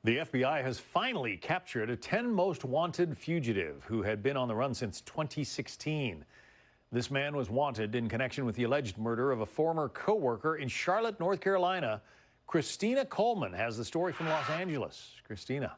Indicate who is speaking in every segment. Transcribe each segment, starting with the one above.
Speaker 1: The FBI has finally captured a 10 most wanted fugitive who had been on the run since 2016. This man was wanted in connection with the alleged murder of a former co-worker in Charlotte, North Carolina. Christina Coleman has the story from Los Angeles. Christina.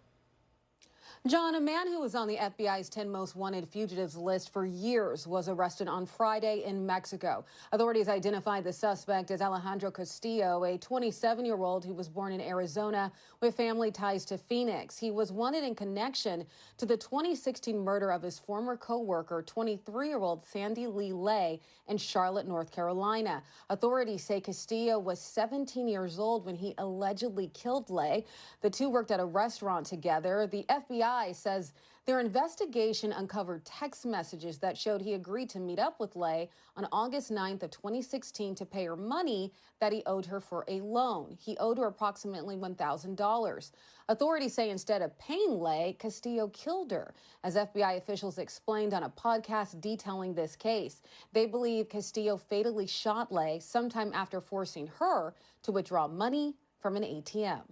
Speaker 2: John, a man who was on the FBI's 10 most wanted fugitives list for years was arrested on Friday in Mexico. Authorities identified the suspect as Alejandro Castillo, a 27-year-old who was born in Arizona with family ties to Phoenix. He was wanted in connection to the 2016 murder of his former co-worker, 23-year-old Sandy Lee Lay, in Charlotte, North Carolina. Authorities say Castillo was 17 years old when he allegedly killed Lay. The two worked at a restaurant together. The FBI says their investigation uncovered text messages that showed he agreed to meet up with Lay on August 9th of 2016 to pay her money that he owed her for a loan. He owed her approximately $1,000. Authorities say instead of paying Lay, Castillo killed her, as FBI officials explained on a podcast detailing this case. They believe Castillo fatally shot Lay sometime after forcing her to withdraw money from an ATM.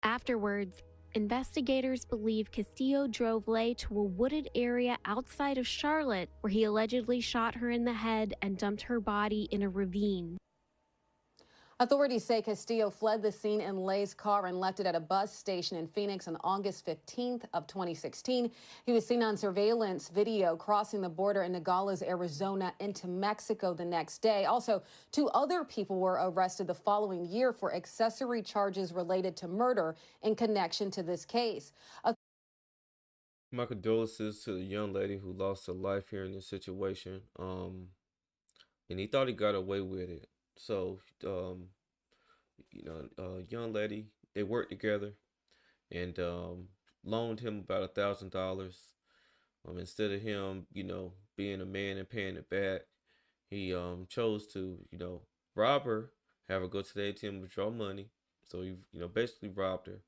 Speaker 3: Afterwards, investigators believe Castillo drove Lay to a wooded area outside of Charlotte, where he allegedly shot her in the head and dumped her body in a ravine.
Speaker 2: Authorities say Castillo fled the scene in Lay's car and left it at a bus station in Phoenix on August 15th of 2016. He was seen on surveillance video crossing the border in Nogales, Arizona into Mexico the next day. Also, two other people were arrested the following year for accessory charges related to murder in connection to this case.
Speaker 4: My condolences to the young lady who lost her life here in this situation. And he thought he got away with it. So, young lady, they worked together and loaned him about $1,000. Instead of him, being a man and paying it back, he chose to, rob her, have her go to the ATM, withdraw money. So he, basically robbed her,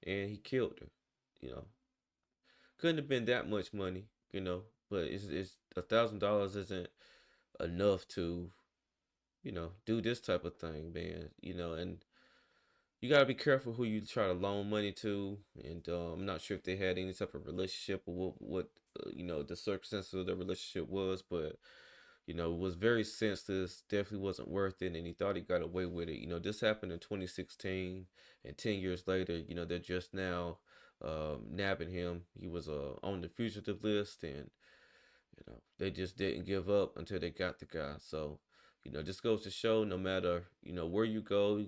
Speaker 4: and he killed her. Couldn't have been that much money, but it's $1,000 isn't enough to do this type of thing, man. And you gotta be careful who you try to loan money to. And I'm not sure if they had any type of relationship or what the circumstances of the relationship was, but it was very senseless. Definitely wasn't worth it, and he thought he got away with it. This happened in 2016, and 10 years later, they're just now nabbing him. He was on the fugitive list, and they just didn't give up until they got the guy. So, this goes to show no matter, where you go,